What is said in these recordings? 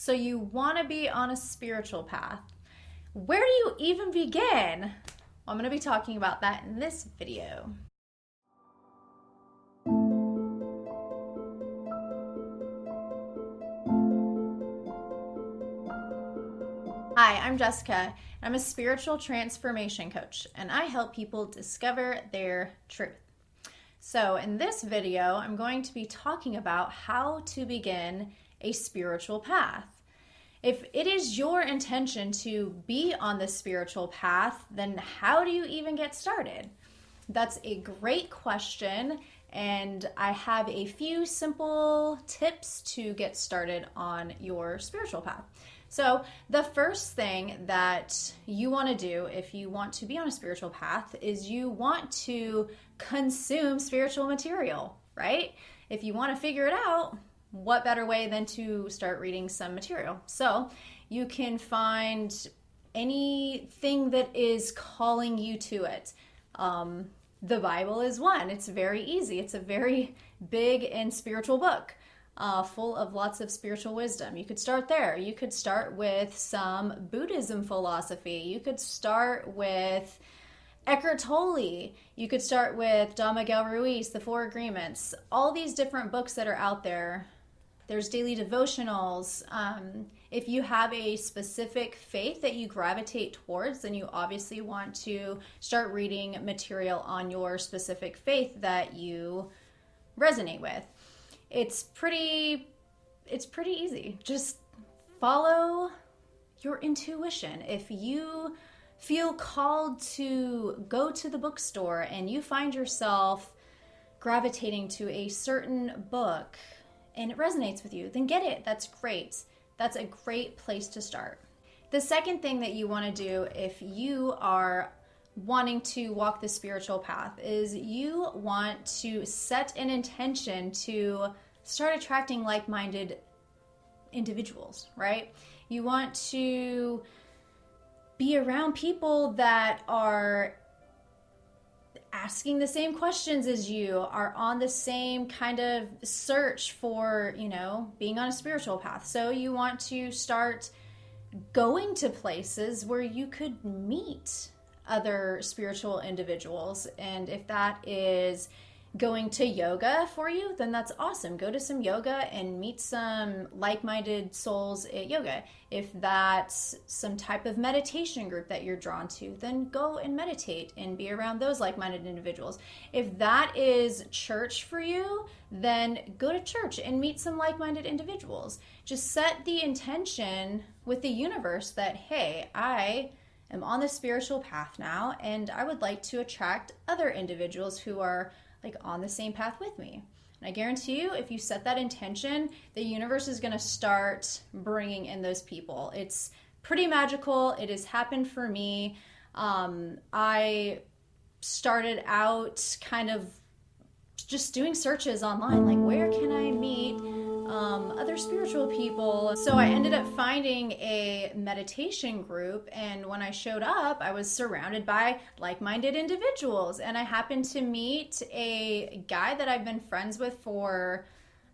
So you want to be on a spiritual path. Where do you even begin? Well, I'm going to be talking about that in this video. Hi, I'm Jessica. I'm a spiritual transformation coach, and I help people discover their truth. So in this video, I'm going to be talking about how to begin a spiritual path. If it is your intention to be on the spiritual path, then how do you even get started? That's a great question, and I have a few simple tips to get started on your spiritual path. So the first thing that you want to do if you want to be on a spiritual path is you want to consume spiritual material, right? If you want to figure it out, what better way than to start reading some material? So you can find anything that is calling you to it. The Bible is one. It's very easy. It's a very big and spiritual book. Full of lots of spiritual wisdom. You could start there. You could start with some Buddhism philosophy. You could start with Eckhart Tolle. You could start with Don Miguel Ruiz, The Four Agreements. All these different books that are out there. There's daily devotionals. If you have a specific faith that you gravitate towards, then you obviously want to start reading material on your specific faith that you resonate with. It's pretty easy. Just follow your intuition. If you feel called to go to the bookstore and you find yourself gravitating to a certain book and it resonates with you, then get it. That's great. That's a great place to start. The second thing that you want to do if you are wanting to walk the spiritual path is you want to set an intention to start attracting like-minded individuals, right? You want to be around people that are asking the same questions as you, are on the same kind of search for, being on a spiritual path. So you want to start going to places where you could meet other spiritual individuals. And if that is going to yoga for you, then that's awesome. Go to some yoga and meet some like-minded souls at yoga. If that's some type of meditation group that you're drawn to, then go and meditate and be around those like-minded individuals. If that is church for you, then go to church and meet some like-minded individuals. Just set the intention with the universe that, hey, I am on the spiritual path now, and I would like to attract other individuals who are on the same path with me. And I guarantee you, if you set that intention, the universe is going to start bringing in those people. It's pretty magical. It has happened for me. I started out kind of just doing searches online, where can I meet other spiritual people? So I ended up finding a meditation group, and when I showed up, I was surrounded by like-minded individuals, and I happened to meet a guy that I've been friends with for,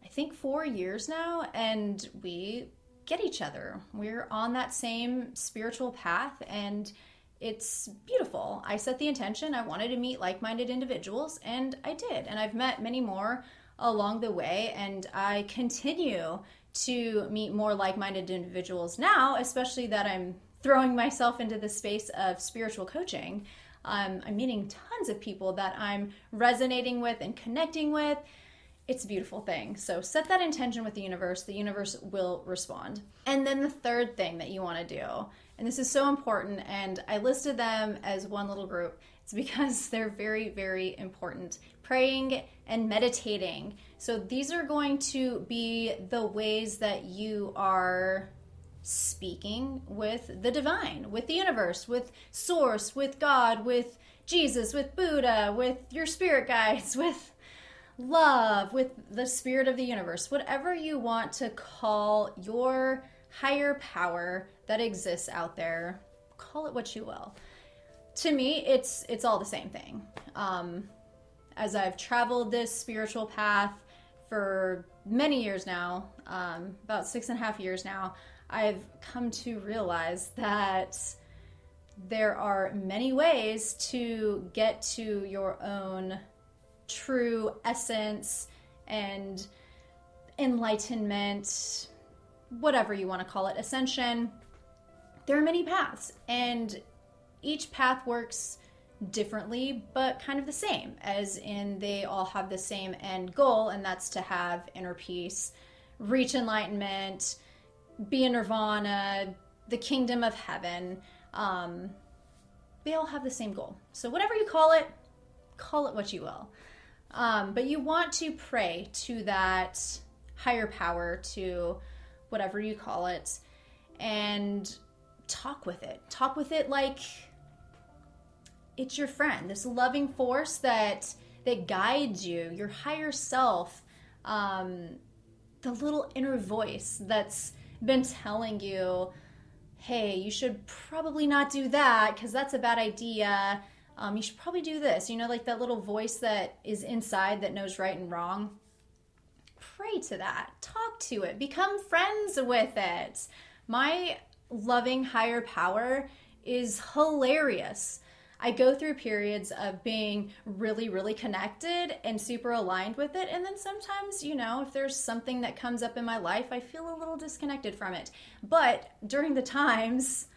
I think, 4 years now, and we get each other. We're on that same spiritual path, and it's beautiful. I set the intention. I wanted to meet like-minded individuals, and I did. And I've met many more along the way, and I continue to meet more like-minded individuals now, especially that I'm throwing myself into the space of spiritual coaching. I'm meeting tons of people that I'm resonating with and connecting with. It's a beautiful thing. So set that intention with the universe will respond. And then the third thing that you want to do, and this is so important, and I listed them as one little group, it's because they're very, very important. Praying and meditating. So these are going to be the ways that you are speaking with the divine, with the universe, with source, with God, with Jesus, with Buddha, with your spirit guides, with love, with the spirit of the universe, whatever you want to call your higher power that exists out there, call it what you will. To me, it's all the same thing. As I've traveled this spiritual path for many years now, about 6.5 years now, I've come to realize that there are many ways to get to your own true essence and enlightenment, whatever you want to call it, ascension. There are many paths, and each path works differently, but kind of the same, as in they all have the same end goal, and that's to have inner peace, reach enlightenment, be in nirvana, the kingdom of heaven. They all have the same goal. So whatever you call it what you will. But you want to pray to that higher power, to whatever you call it, and talk with it. Talk with it like it's your friend, this loving force that guides you, your higher self, the little inner voice that's been telling you, hey, you should probably not do that because that's a bad idea. You should probably do this. You know, like that little voice that is inside that knows right and wrong. Pray to that. Talk to it. Become friends with it. My loving higher power is hilarious. I go through periods of being really, really connected and super aligned with it. And then sometimes, you know, if there's something that comes up in my life, I feel a little disconnected from it. But during the times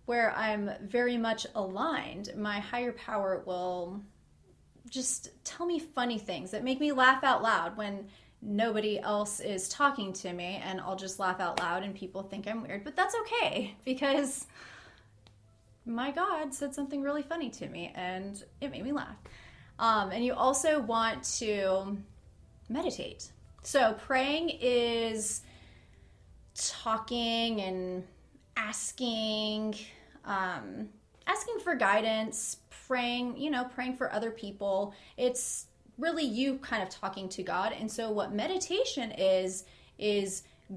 where I'm very much aligned, my higher power will just tell me funny things that make me laugh out loud when nobody else is talking to me, and I'll just laugh out loud and people think I'm weird. But that's okay, because my God said something really funny to me and it made me laugh. And you also want to meditate. So praying is talking and asking for guidance, praying for other people. It's really you kind of talking to God. And so what meditation is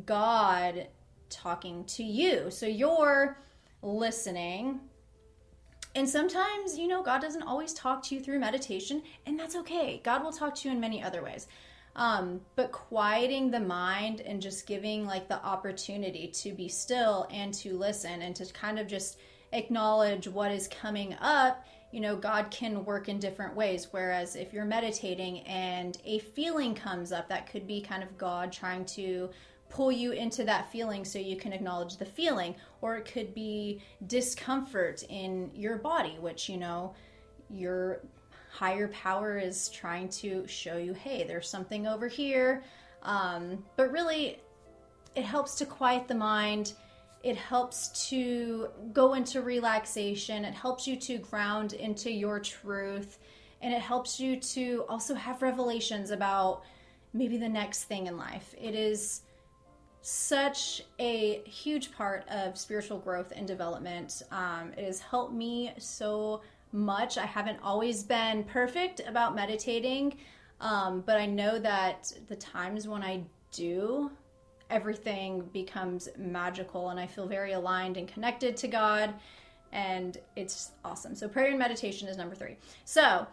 God talking to you. So you're listening. And sometimes, God doesn't always talk to you through meditation, and that's okay. God will talk to you in many other ways. But quieting the mind and just giving like the opportunity to be still and to listen and to kind of just acknowledge what is coming up, God can work in different ways. Whereas if you're meditating and a feeling comes up, that could be kind of God trying to pull you into that feeling so you can acknowledge the feeling. Or it could be discomfort in your body, which, your higher power is trying to show you, hey, there's something over here. But really, it helps to quiet the mind. It helps to go into relaxation. It helps you to ground into your truth. And it helps you to also have revelations about maybe the next thing in life. It is such a huge part of spiritual growth and development. It has helped me so much. I haven't always been perfect about meditating, but I know that the times when I do, everything becomes magical and I feel very aligned and connected to God, and it's awesome. So prayer and meditation is number 3. So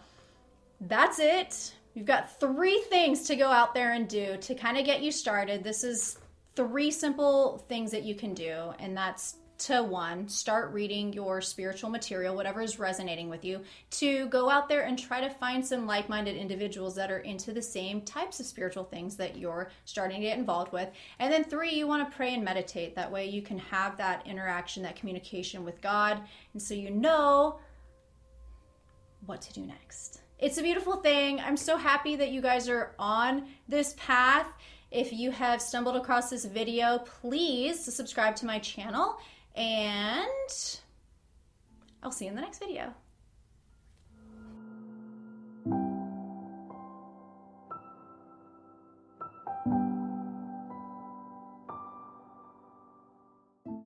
that's it. You've got 3 things to go out there and do to kind of get you started. This is 3 simple things that you can do, and that's to 1, start reading your spiritual material, whatever is resonating with you. 2, go out there and try to find some like-minded individuals that are into the same types of spiritual things that you're starting to get involved with. And then 3, you want to pray and meditate. That way you can have that interaction, that communication with God, and so you know what to do next. It's a beautiful thing. I'm so happy that you guys are on this path. If you have stumbled across this video, please subscribe to my channel, and I'll see you in the next video.